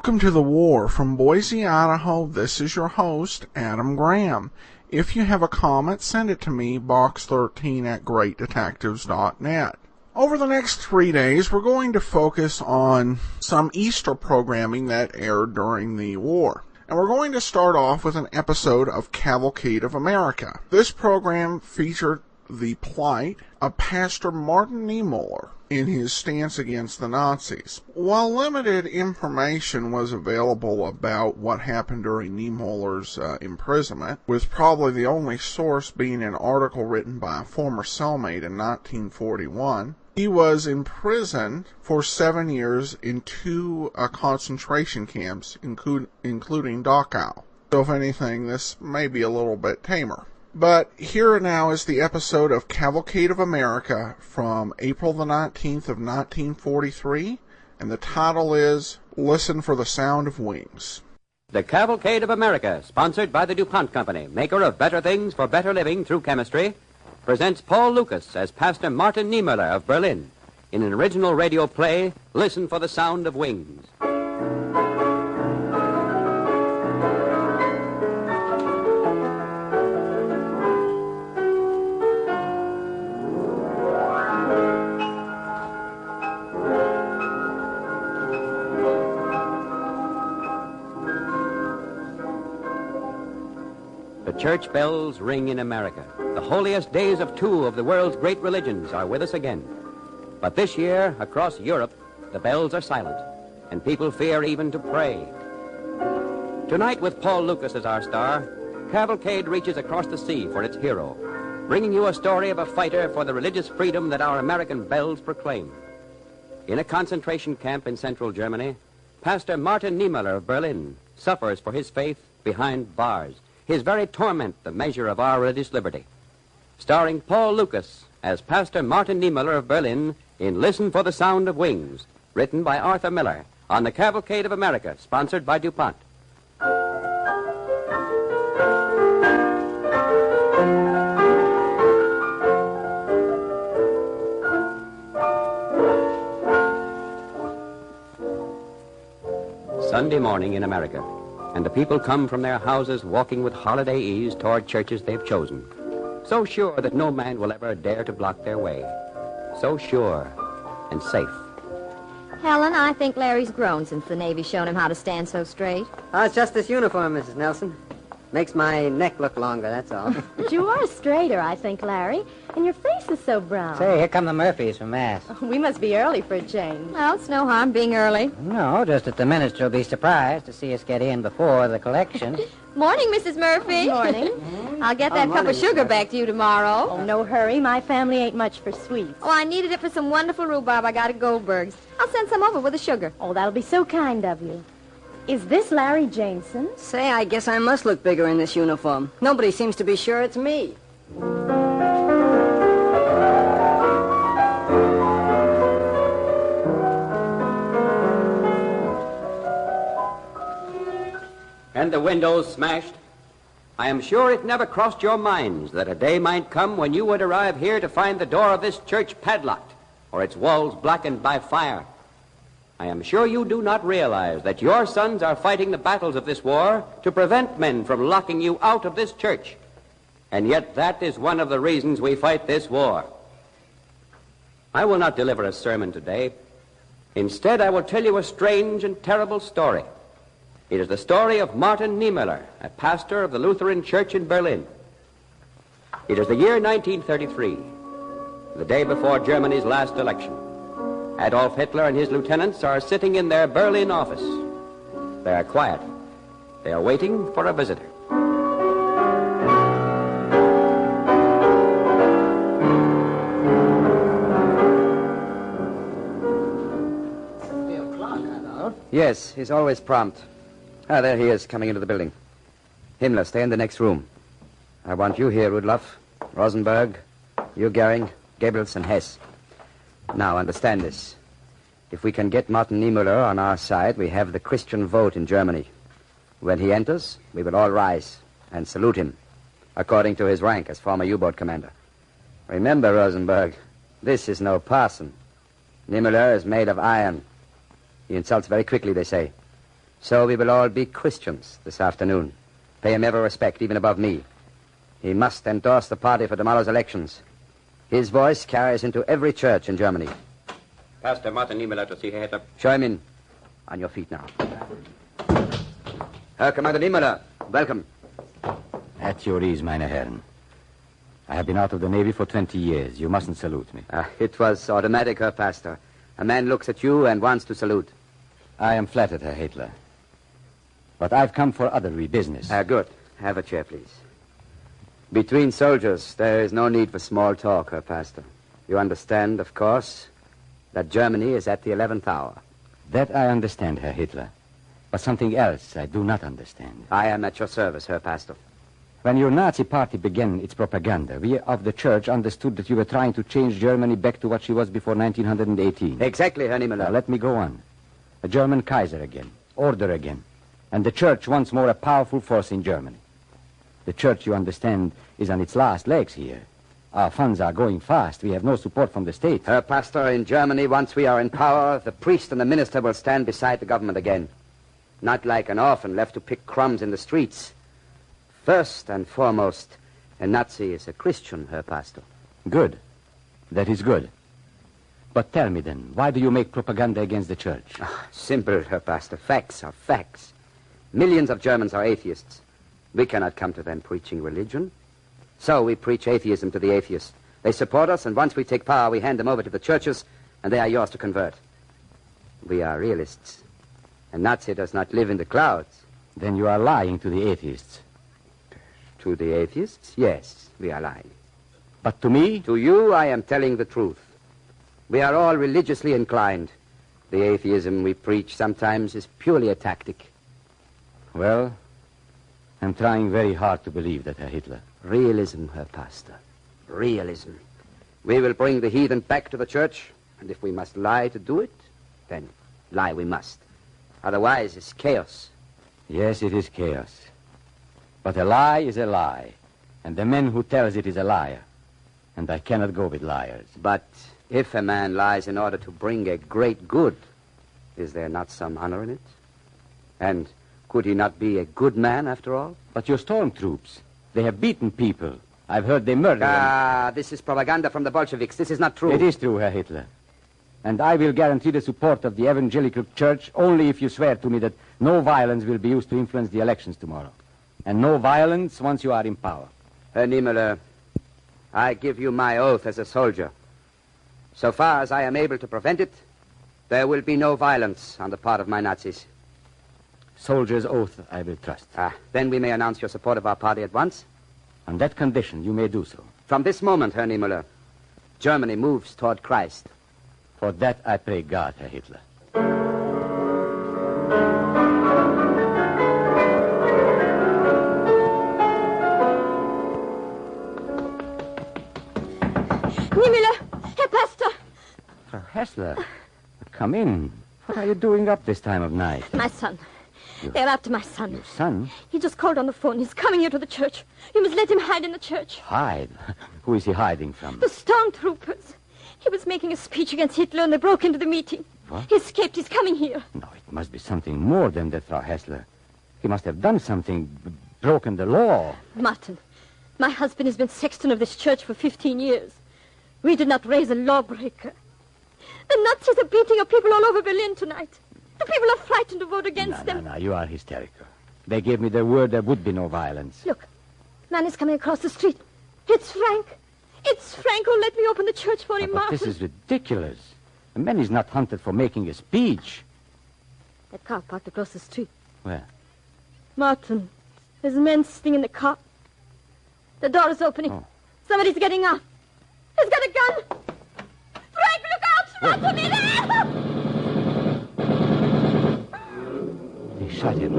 Welcome to the war. From Boise, Idaho, this is your host, Adam Graham. If you have a comment, send it to me, box13@greatdetectives.net. Over the next 3 days, we're going to focus on some Easter programming that aired during the war. And we're going to start off with an episode of Cavalcade of America. This program featured the plight of Pastor Martin Niemoller in his stance against the Nazis. While limited information was available about what happened during Niemoller's imprisonment, with probably the only source being an article written by a former cellmate in 1941, he was imprisoned for 7 years in two concentration camps, including Dachau. So if anything, this may be a little bit tamer. But here now is the episode of Cavalcade of America from April the 19th of 1943, and the title is Listen for the Sound of Wings. The Cavalcade of America, sponsored by the DuPont Company, maker of better things for better living through chemistry, presents Paul Lucas as Pastor Martin Niemoller of Berlin in an original radio play, Listen for the Sound of Wings. The church bells ring in America. The holiest days of two of the world's great religions are with us again. But this year, across Europe, the bells are silent, and people fear even to pray. Tonight, with Paul Lucas as our star, Cavalcade reaches across the sea for its hero, bringing you a story of a fighter for the religious freedom that our American bells proclaim. In a concentration camp in central Germany, Pastor Martin Niemoller of Berlin suffers for his faith behind bars, his very torment the measure of our religious liberty. Starring Paul Lucas as Pastor Martin Niemoller of Berlin in Listen for the Sound of Wings, written by Arthur Miller, on the Cavalcade of America, sponsored by DuPont. Sunday morning in America, and the people come from their houses walking with holiday ease toward churches they've chosen. So sure that no man will ever dare to block their way. So sure and safe. Helen, I think Larry's grown since the Navy's shown him how to stand so straight. Oh, it's just this uniform, Mrs. Nelson. Makes my neck look longer, that's all. But you are straighter, I think, Larry. And your face is so brown. Say, here come the Murphys from Mass. Oh, we must be early for a change. Well, it's no harm being early. No, just that the minister will be surprised to see us get in before the collection. Morning, Mrs. Murphy. Morning. I'll get that cup of sugar back to you tomorrow. Oh, no hurry. My family ain't much for sweets. Oh, I needed it for some wonderful rhubarb I got at Goldberg's. I'll send some over with the sugar. Oh, that'll be so kind of you. Is this Larry Jameson? Say, I guess I must look bigger in this uniform. Nobody seems to be sure it's me. And the windows smashed. I am sure it never crossed your minds that a day might come when you would arrive here to find the door of this church padlocked or its walls blackened by fire. I am sure you do not realize that your sons are fighting the battles of this war to prevent men from locking you out of this church. And yet that is one of the reasons we fight this war. I will not deliver a sermon today. Instead, I will tell you a strange and terrible story. It is the story of Martin Niemoller, a pastor of the Lutheran Church in Berlin. It is the year 1933, the day before Germany's last election. Adolf Hitler and his lieutenants are sitting in their Berlin office. They are quiet. They are waiting for a visitor. Yes, he's always prompt. There he is, coming into the building. Himmler, stay in the next room. I want you here, Rudloff, Rosenberg, you, Goering, Goebbels, and Hess. Now, understand this. If we can get Martin Niemoller on our side, we have the Christian vote in Germany. When he enters, we will all rise and salute him, according to his rank as former U-boat commander. Remember, Rosenberg, this is no parson. Niemoller is made of iron. He insults very quickly, they say. So we will all be Christians this afternoon. Pay him every respect, even above me. He must endorse the party for tomorrow's elections. His voice carries into every church in Germany. Pastor Martin Niemoller to see Herr Hitler. Show him in. On your feet now. Herr Commander Niemoller, welcome. At your ease, meine Herren. I have been out of the Navy for 20 years. You mustn't salute me. It was automatic, Herr Pastor. A man looks at you and wants to salute. I am flattered, Herr Hitler. But I've come for other business. Good. Have a chair, please. Between soldiers, there is no need for small talk, Herr Pastor. You understand, of course, that Germany is at the 11th hour. That I understand, Herr Hitler. But something else I do not understand. I am at your service, Herr Pastor. When your Nazi party began its propaganda, we of the church understood that you were trying to change Germany back to what she was before 1918. Exactly, Herr Niemoller. Now, let me go on. A German Kaiser again. Order again. And the church once more a powerful force in Germany. The church, you understand, is on its last legs here. Our funds are going fast. We have no support from the state. Herr Pastor, in Germany, once we are in power, the priest and the minister will stand beside the government again. Not like an orphan left to pick crumbs in the streets. First and foremost, a Nazi is a Christian, Herr Pastor. Good. That is good. But tell me then, why do you make propaganda against the church? Simple, Herr Pastor. Facts are facts. Millions of Germans are atheists. We cannot come to them preaching religion. So we preach atheism to the atheists. They support us, and once we take power, we hand them over to the churches, and they are yours to convert. We are realists. A Nazi does not live in the clouds. Then you are lying to the atheists. To the atheists? Yes, we are lying. But to me? To you, I am telling the truth. We are all religiously inclined. The atheism we preach sometimes is purely a tactic. Well, I'm trying very hard to believe that, Herr Hitler. Realism, Herr Pastor. Realism. We will bring the heathen back to the church, and if we must lie to do it, then lie we must. Otherwise, it's chaos. Yes, it is chaos. But a lie is a lie, and the man who tells it is a liar. And I cannot go with liars. But if a man lies in order to bring a great good, is there not some honor in it? And could he not be a good man, after all? But your stormtroops, they have beaten people. I've heard they murdered them. This is propaganda from the Bolsheviks. This is not true. It is true, Herr Hitler. And I will guarantee the support of the evangelical church only if you swear to me that no violence will be used to influence the elections tomorrow. And no violence once you are in power. Herr Niemoller, I give you my oath as a soldier. So far as I am able to prevent it, there will be no violence on the part of my Nazis. Soldier's oath I will trust. Then we may announce your support of our party at once. On that condition, you may do so. From this moment, Herr Niemoller, Germany moves toward Christ. For that I pray God, Herr Hitler. Niemoller, Herr Pastor. Frau Hessler, come in. What are you doing up this time of night? My son. They're after my son. Your son? He just called on the phone. He's coming here to the church. You must let him hide in the church. Hide? Who is he hiding from? The stormtroopers. He was making a speech against Hitler and they broke into the meeting. What? He escaped. He's coming here. No, it must be something more than that, Frau Hessler. He must have done something, broken the law. Martin, my husband has been sexton of this church for 15 years. We did not raise a lawbreaker. The Nazis are beating up people all over Berlin tonight. The people are frightened to vote against them. No, you are hysterical. They gave me their word there would be no violence. Look, man is coming across the street. It's Frank. It's Frank who let me open the church for him, But Martin. this is ridiculous. A man is not hunted for making a speech. That car parked across the street. Where? Martin, there's men sitting in the car. The door is opening. Oh. Somebody's getting out. He's got a gun. Frank, look out! Not to me there! He shot him.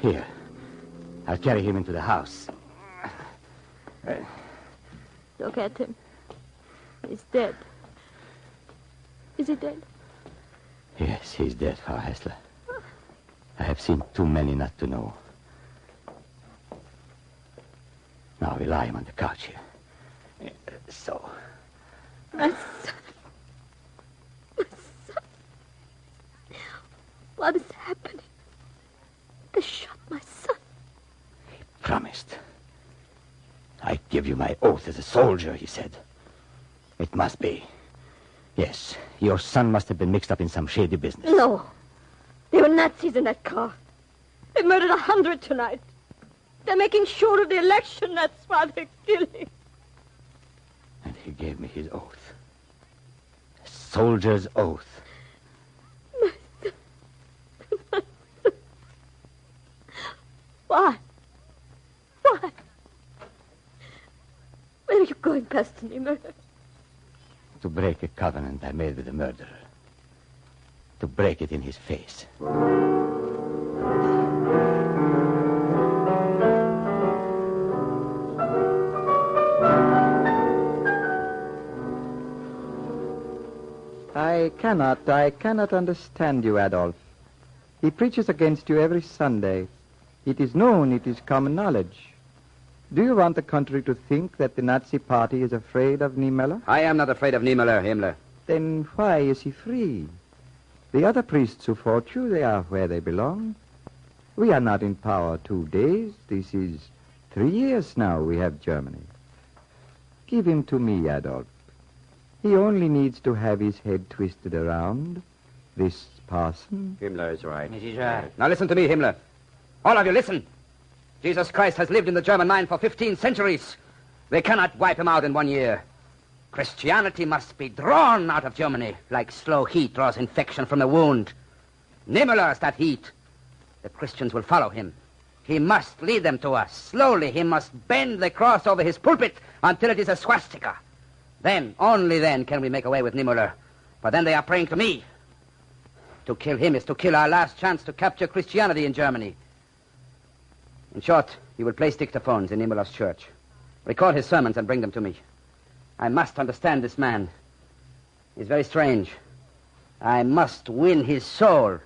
Here. I'll carry him into the house. Look at him. He's dead. Is he dead? Yes, he's dead, Frau Hessler. I have seen too many not to know. Now we lie him on the couch here. So. My son. My son. promised. I give you my oath as a soldier, he said. It must be. Yes, your son must have been mixed up in some shady business. No. There were Nazis in that car. They murdered 100 tonight. They're making sure of the election. That's why they're killing. And he gave me his oath. A soldier's oath. Why? Why? Where are you going, Pastor Niemoller? To break a covenant I made with the murderer. To break it in his face. I cannot understand you, Adolf. He preaches against you every Sunday. It is known, it is common knowledge. Do you want the country to think that the Nazi party is afraid of Niemoller? I am not afraid of Niemoller, Himmler. Then why is he free? The other priests who fought you, they are where they belong. We are not in power 2 days. This is 3 years now we have Germany. Give him to me, Adolf. He only needs to have his head twisted around. This parson. Himmler is right. Now listen to me, Himmler. All of you, listen. Jesus Christ has lived in the German mind for 15 centuries. They cannot wipe him out in 1 year. Christianity must be drawn out of Germany, like slow heat draws infection from a wound. Niemöller is that heat. The Christians will follow him. He must lead them to us. Slowly, he must bend the cross over his pulpit until it is a swastika. Then, only then, can we make away with Niemöller. For then they are praying to me. To kill him is to kill our last chance to capture Christianity in Germany. In short, you will place dictaphones in Niemöller's church. Record his sermons and bring them to me. I must understand this man. He's very strange. I must win his soul.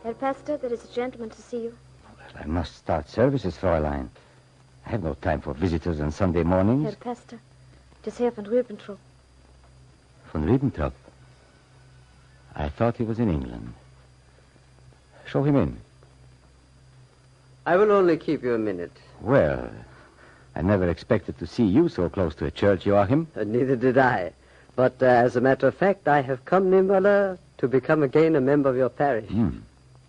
Herr Pastor, there is a gentleman to see you. Well, I must start services, Fräulein. I have no time for visitors on Sunday mornings. Herr Pastor, it is Herr von Ribbentrop. Von Ribbentrop? I thought he was in England. Show him in. I will only keep you a minute. Well, I never expected to see you so close to a church, Joachim. Neither did I. But as a matter of fact, I have come, Niemöller, to become again a member of your parish.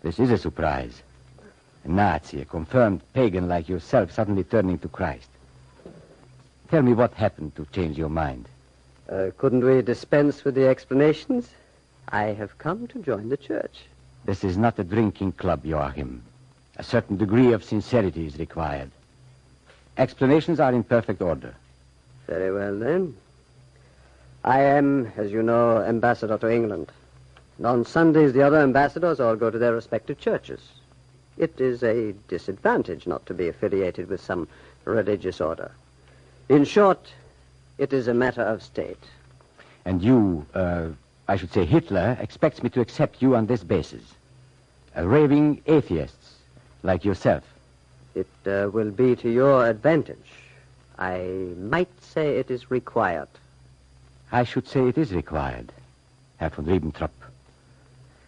This is a surprise. A Nazi, a confirmed pagan like yourself, suddenly turning to Christ. Tell me what happened to change your mind. Couldn't we dispense with the explanations? I have come to join the church. This is not a drinking club, Joachim. A certain degree of sincerity is required. Explanations are in perfect order. Very well, then. I am, as you know, ambassador to England. And on Sundays, the other ambassadors all go to their respective churches. It is a disadvantage not to be affiliated with some religious order. In short, it is a matter of state. And you, I should say Hitler, expects me to accept you on this basis. Raving atheists, like yourself. It will be to your advantage. I might say it is required. I should say it is required, Herr von Ribbentrop.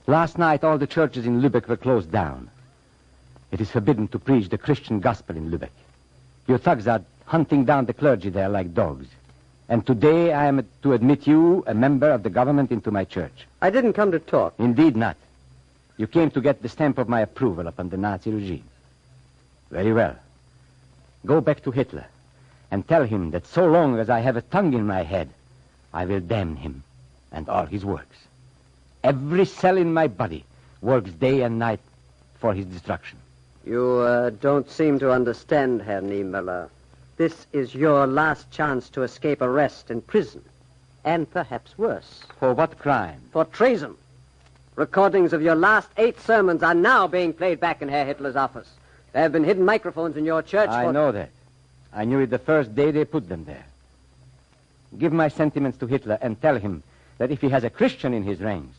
Last night, all the churches in Lübeck were closed down. It is forbidden to preach the Christian gospel in Lübeck. Your thugs are hunting down the clergy there like dogs. And today I am to admit you, a member of the government, into my church. I didn't come to talk. Indeed not. You came to get the stamp of my approval upon the Nazi regime. Very well. Go back to Hitler and tell him that so long as I have a tongue in my head, I will damn him and all his works. Every cell in my body works day and night for his destruction. You don't seem to understand, Herr Niemöller. This is your last chance to escape arrest and prison. And perhaps worse. For what crime? For treason. Recordings of your last 8 sermons are now being played back in Herr Hitler's office. There have been hidden microphones in your church I know that. I knew it the first day they put them there. Give my sentiments to Hitler and tell him that if he has a Christian in his ranks,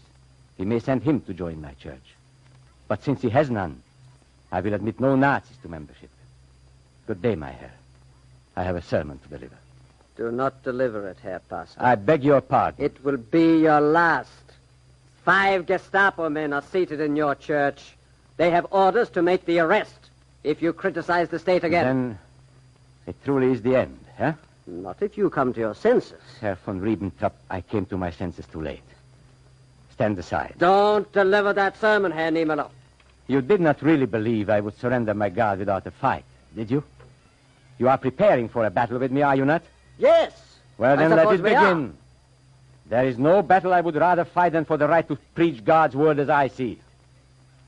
he may send him to join my church. But since he has none, I will admit no Nazis to membership. Good day, my Herr. I have a sermon to deliver. Do not deliver it, Herr Pastor. I beg your pardon. It will be your last. 5 Gestapo men are seated in your church. They have orders to make the arrest if you criticize the state again. Then it truly is the end, huh? Not if you come to your senses. Herr von Ribbentrop, I came to my senses too late. Stand aside. Don't deliver that sermon, Herr Niemoller. You did not really believe I would surrender my God without a fight, did you? You are preparing for a battle with me, are you not? Yes. Well, then I let suppose it we begin. are. There is no battle I would rather fight than for the right to preach God's word as I see it.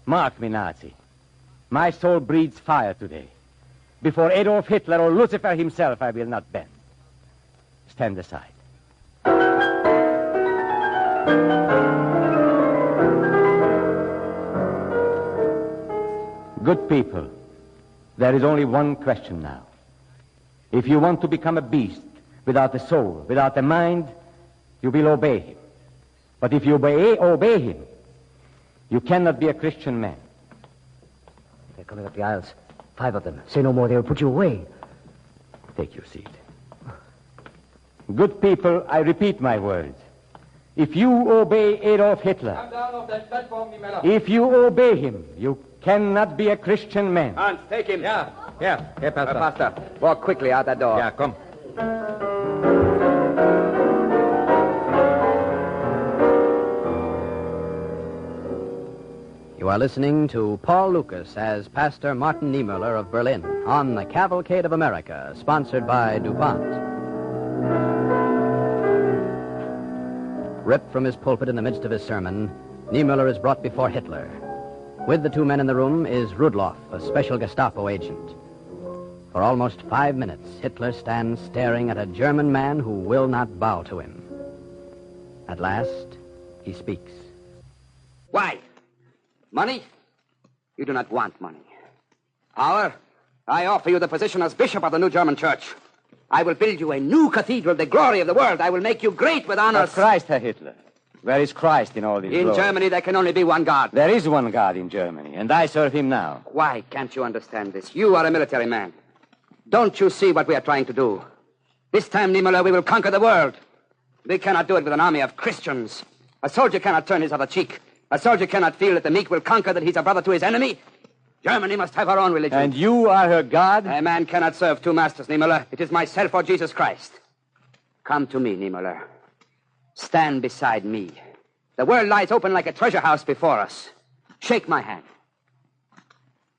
Mark me, Nazi. My soul breathes fire today. Before Adolf Hitler or Lucifer himself, I will not bend. Stand aside. Good people, there is only one question now. If you want to become a beast without a soul, without a mind, you will obey him. But if you obey him, you cannot be a Christian man. They're coming up the aisles. 5 of them. Say no more, they will put you away. Take your seat. Good people, I repeat my words. If you obey Adolf Hitler, Come down off that platform, Niemoller. if you obey him, you cannot be a Christian man. Hans, take him. Yeah, Herr Pastor. Pastor, walk quickly out that door. Ja, komm. You are listening to Paul Lucas as Pastor Martin Niemoller of Berlin on the Cavalcade of America, sponsored by DuPont. Ripped from his pulpit in the midst of his sermon, Niemoller is brought before Hitler. With the 2 men in the room is Rudloff, a special Gestapo agent. For almost 5 minutes, Hitler stands staring at a German man who will not bow to him. At last, he speaks. Why? Money? You do not want money. I offer you the position as bishop of the new German church. I will build you a new cathedral, the glory of the world. I will make you great with honors. Of Christ, Herr Hitler. Where is Christ in all this In glory? Germany, there can only be one God. There is one God in Germany, and I serve him now. Why can't you understand this? You are a military man. Don't you see what we are trying to do? This time, Niemoller, we will conquer the world. We cannot do it with an army of Christians. A soldier cannot turn his other cheek. A soldier cannot feel that the meek will conquer, that he's a brother to his enemy. Germany must have her own religion. And you are her God? A man cannot serve 2 masters, Niemoller. It is myself or Jesus Christ. Come to me, Niemoller. Stand beside me. The world lies open like a treasure house before us. Shake my hand.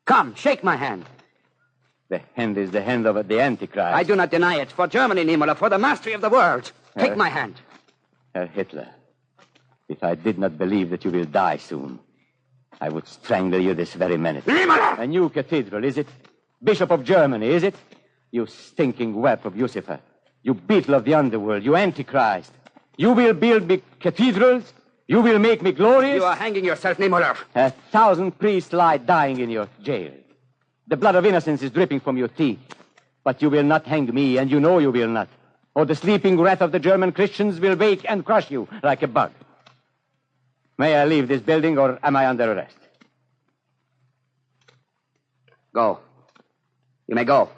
Come, shake my hand. The hand is the hand of the Antichrist. I do not deny it. For Germany, Niemoller, for the mastery of the world. Take my hand. Herr Hitler, if I did not believe that you will die soon, I would strangle you this very minute. Niemoller! A new cathedral, is it? Bishop of Germany, is it? You stinking whelp of Lucifer. You beetle of the underworld. You Antichrist. You will build me cathedrals? You will make me glorious? You are hanging yourself, Niemoller. 1,000 priests lie dying in your jail. The blood of innocence is dripping from your teeth. But you will not hang me, and you know you will not. Or the sleeping wrath of the German Christians will wake and crush you like a bug. May I leave this building, or am I under arrest? Go. You may go.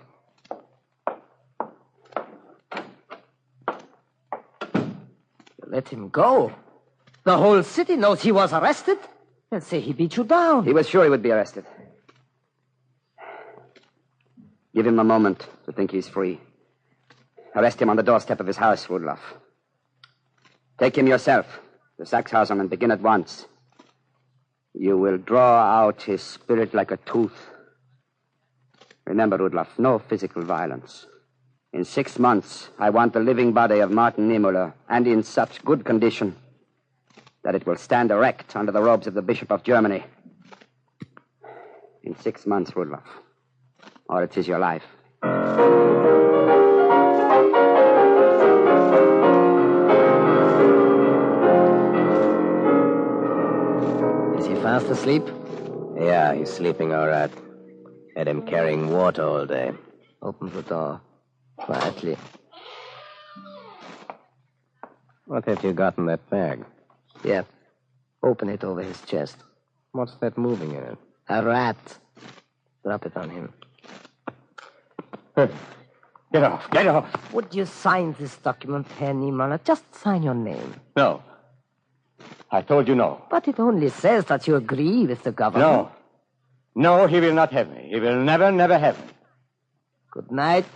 Let him go. The whole city knows he was arrested. And say he beat you down. He was sure he would be arrested. Give him a moment to think he's free. Arrest him on the doorstep of his house, Rudloff. Take him yourself to Sachshausen and begin at once. You will draw out his spirit like a tooth. Remember, Rudloff, no physical violence. In 6 months, I want the living body of Martin Niemoller, and in such good condition that it will stand erect under the robes of the Bishop of Germany. In 6 months, Rudloff, or it is your life. Is he fast asleep? Yeah, he's sleeping all right. Had him carrying water all day. Open the door. Quietly. What have you got in that bag? Yeah. Open it over his chest. What's that moving in it? A rat. Drop it on him. Get off. Get off. Would you sign this document, Herr Niemoller? Just sign your name. No. I told you no. But it only says that you agree with the government. No. No, he will not have me. He will never, never have me. Good night.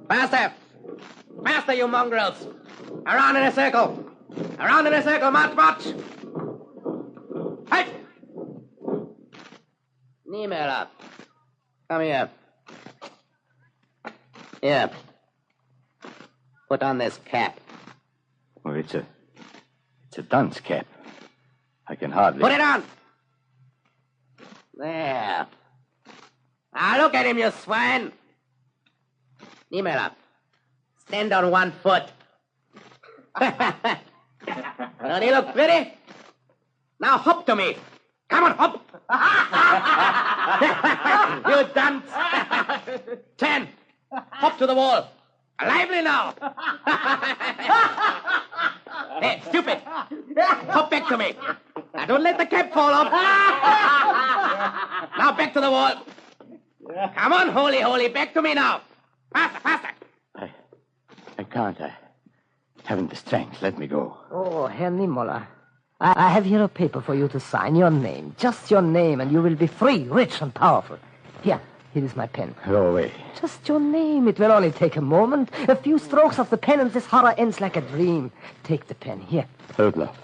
Faster! Faster, you mongrels! Around in a circle! Around in a circle, march, march! Halt! Niemoller, come here. Here. Put on this cap. Well, it's a dunce cap. I can hardly... Put it on! There. Now look at him, you swine! Niemoller, stand on one foot. Don't he look pretty? Now hop to me. Come on, hop. You dunce. 10. Hop to the wall. Lively now. Hey, stupid. Hop back to me. Now don't let the cap fall off. Now back to the wall. Come on, holy, back to me now. Faster, faster. I can't. I haven't the strength. Let me go. Oh, Herr Niemoller, I have here a paper for you to sign. Your name. Just your name, and you will be free, rich, and powerful. Here is my pen. Go away. Just your name. It will only take a moment. A few strokes of the pen, and this horror ends like a dream. Take the pen. Here. Rudolph,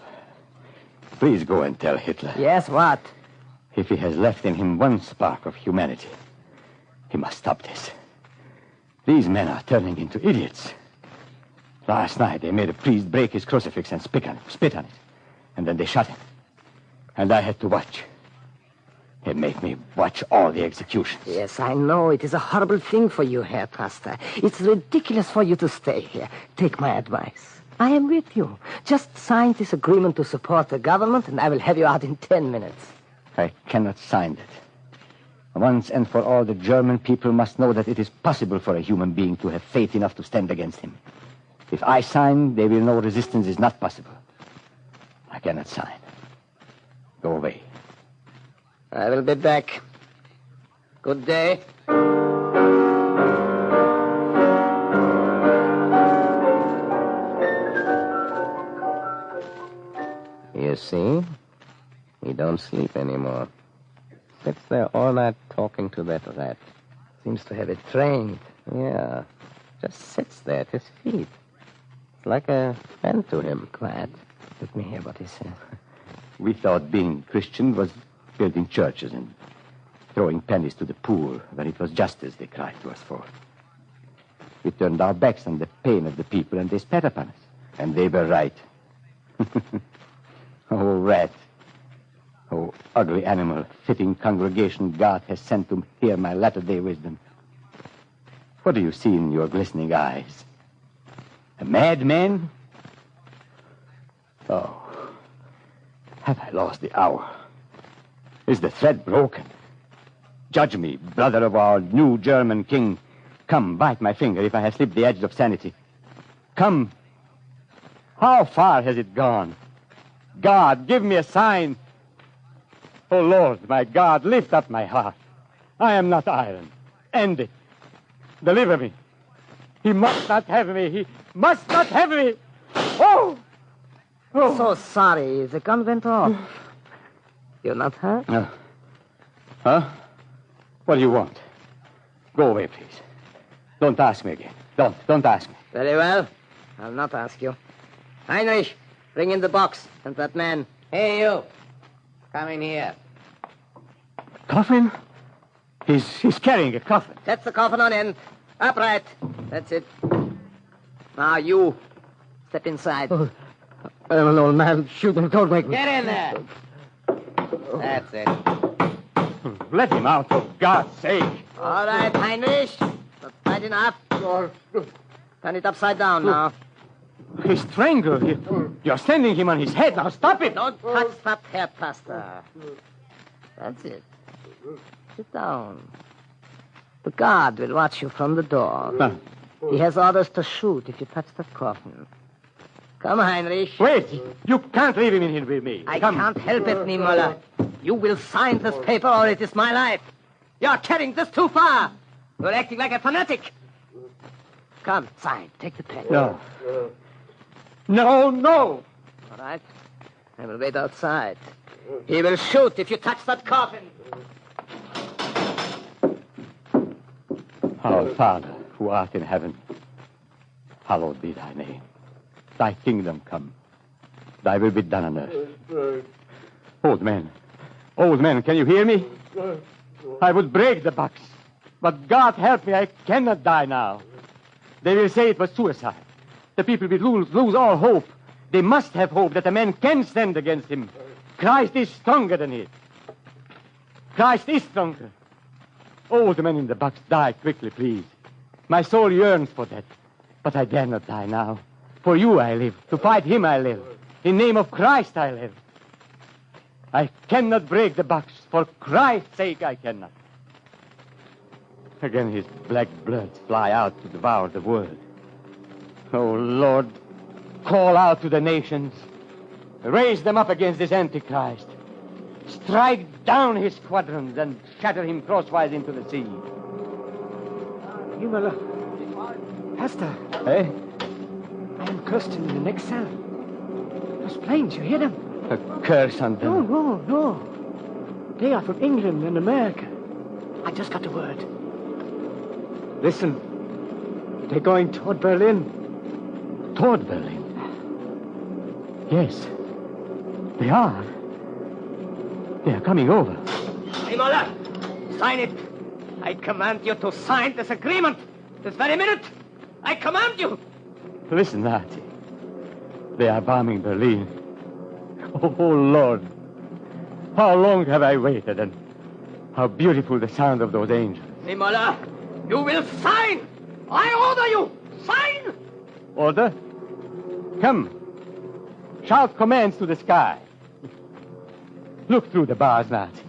please go and tell Hitler. Yes, what? If he has left in him one spark of humanity, he must stop this. These men are turning into idiots. Last night, they made a priest break his crucifix and spit on it. And then they shot him. And I had to watch. They make me watch all the executions. Yes, I know. It is a horrible thing for you, Herr Pastor. It's ridiculous for you to stay here. Take my advice. I am with you. Just sign this agreement to support the government, and I will have you out in 10 minutes. I cannot sign it. Once and for all, the German people must know that it is possible for a human being to have faith enough to stand against him. If I sign, they will know resistance is not possible. I cannot sign. Go away. I will be back. Good day. You see? He don't sleep anymore. Sits there all night talking to that rat. Seems to have it trained. Yeah. Just sits there at his feet. It's like a friend to him. Quiet. Let me hear what he says. We thought being Christian was building churches and throwing pennies to the poor, when it was justice they cried to us for. We turned our backs on the pain of the people, and they spat upon us. And they were right. Oh, rat. Oh, ugly animal, fitting congregation God has sent to hear my latter-day wisdom. What do you see in your glistening eyes? A madman? Oh, have I lost the hour? Is the thread broken? Judge me, brother of our new German king. Come, bite my finger if I have slipped the edge of sanity. Come. How far has it gone? God, give me a sign. Oh, Lord, my God, lift up my heart. I am not iron. End it. Deliver me. He must not have me. He must not have me. Oh! Oh. So sorry. The gun went off. You're not hurt? Huh? What do you want? Go away, please. Don't ask me again. Don't ask me. Very well. I'll not ask you. Heinrich, bring in the box and that man. Hey, you. Come in here. Coffin? He's carrying a coffin. Set the coffin on end. Upright. That's it. Now you. Step inside. Oh, I'm an old man. Shoot him. Don't wake me. Get in there. That's it. Let him out, for God's sake. All right, Heinrich. That's tight enough. Turn it upside down now. He's strangled. You're sending him on his head. Now stop it. Don't touch that, Herr Pastor. That's it. Sit down. The guard will watch you from the door. He has orders to shoot if you touch that coffin. Come, Heinrich. Wait! You can't leave him in here with me. I Come. can't help it, Niemoller. You will sign this paper or it is my life. You're carrying this too far. You're acting like a fanatic. Come, sign. Take the pen. No. No, no! All right. I will wait outside. He will shoot if you touch that coffin. Our Father, who art in heaven, hallowed be thy name. Thy kingdom come. Thy will be done on earth. Old man, can you hear me? I would break the box, but God help me, I cannot die now. They will say it was suicide. The people will lose all hope. They must have hope that a man can stand against him. Christ is stronger than he. Christ is stronger. Oh, the man in the box, die quickly, please. My soul yearns for that, but I dare not die now. For you I live. To fight him I live. In name of Christ I live. I cannot break the box. For Christ's sake I cannot. Again his black bloods fly out to devour the world. Oh, Lord, call out to the nations. Raise them up against this Antichrist. Strike down his squadrons and shatter him crosswise into the sea. Niemoller. Pastor. Eh? I am Kirsten in the next cell. Those planes, you hear them? A curse on them. No. They are from England and America. I just got the word. Listen. They're going toward Berlin. Toward Berlin? Yes. They are. They are coming over. Niemoller, sign it. I command you to sign this agreement. This very minute. I command you. Listen, Nazi. They are bombing Berlin. Oh, Lord. How long have I waited, and how beautiful the sound of those angels. Niemoller, you will sign. I order you. Sign. Order? Come. Shout commands to the sky. Look through the bars, Nazi.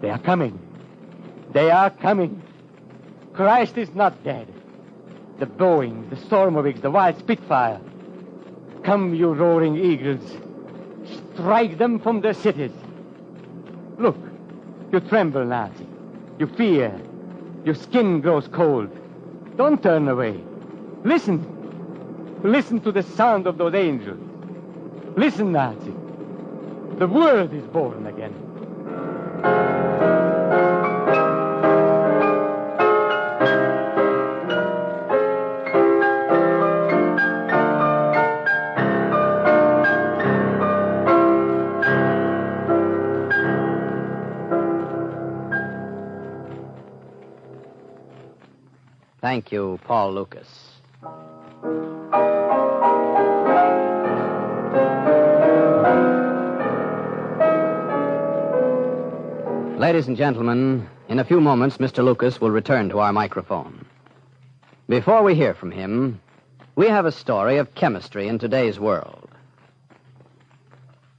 They are coming. They are coming. Christ is not dead. The Boeing, the Stormoviks, the wild Spitfire. Come, you roaring eagles. Strike them from their cities. Look, you tremble, Nazi. You fear. Your skin grows cold. Don't turn away. Listen. Listen to the sound of those angels. Listen, Nazi. The world is born again. Thank you, Paul Lucas. Ladies and gentlemen, in a few moments, Mr. Lucas will return to our microphone. Before we hear from him, we have a story of chemistry in today's world.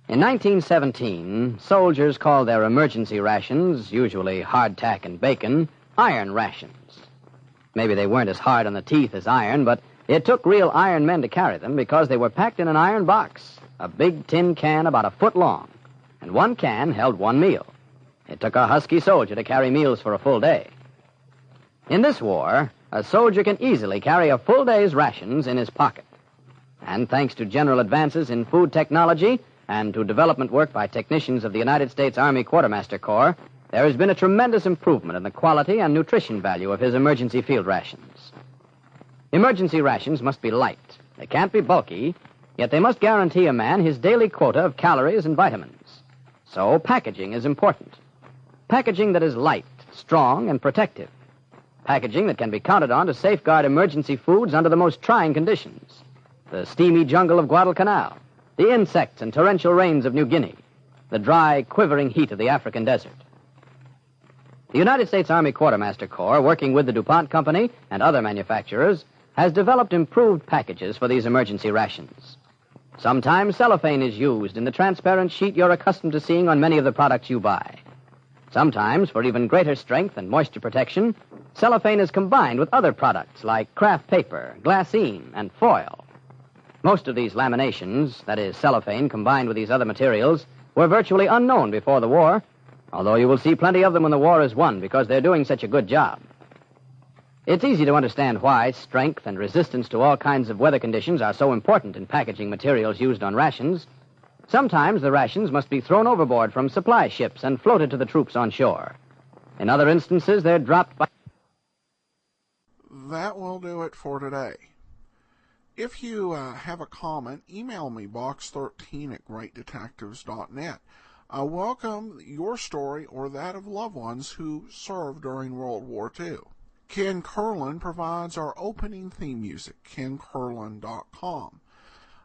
In 1917, soldiers called their emergency rations, usually hardtack and bacon, iron rations. Maybe they weren't as hard on the teeth as iron, but it took real iron men to carry them because they were packed in an iron box, a big tin can about a foot long, and one can held one meal. It took a husky soldier to carry meals for a full day. In this war, a soldier can easily carry a full day's rations in his pocket. And thanks to general advances in food technology and to development work by technicians of the United States Army Quartermaster Corps, there has been a tremendous improvement in the quality and nutrition value of his emergency field rations. Emergency rations must be light. They can't be bulky, yet they must guarantee a man his daily quota of calories and vitamins. So packaging is important. Packaging that is light, strong, and protective. Packaging that can be counted on to safeguard emergency foods under the most trying conditions. The steamy jungle of Guadalcanal, the insects and torrential rains of New Guinea, the dry, quivering heat of the African desert. The United States Army Quartermaster Corps, working with the DuPont Company and other manufacturers, has developed improved packages for these emergency rations. Sometimes cellophane is used in the transparent sheet you're accustomed to seeing on many of the products you buy. Sometimes, for even greater strength and moisture protection, cellophane is combined with other products like craft paper, glassine, and foil. Most of these laminations, that is, cellophane combined with these other materials, were virtually unknown before the war, although you will see plenty of them when the war is won because they're doing such a good job. It's easy to understand why strength and resistance to all kinds of weather conditions are so important in packaging materials used on rations. Sometimes the rations must be thrown overboard from supply ships and floated to the troops on shore. In other instances, they're dropped by... That will do it for today. If you have a comment, email me, box13@greatdetectives.net. I welcome your story or that of loved ones who served during World War II. Ken Curlin provides our opening theme music, kencurlin.com.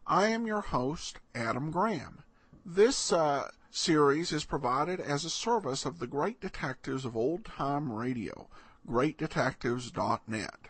I am your host, Adam Graham. This series is provided as a service of the Great Detectives of Old Time Radio, greatdetectives.net.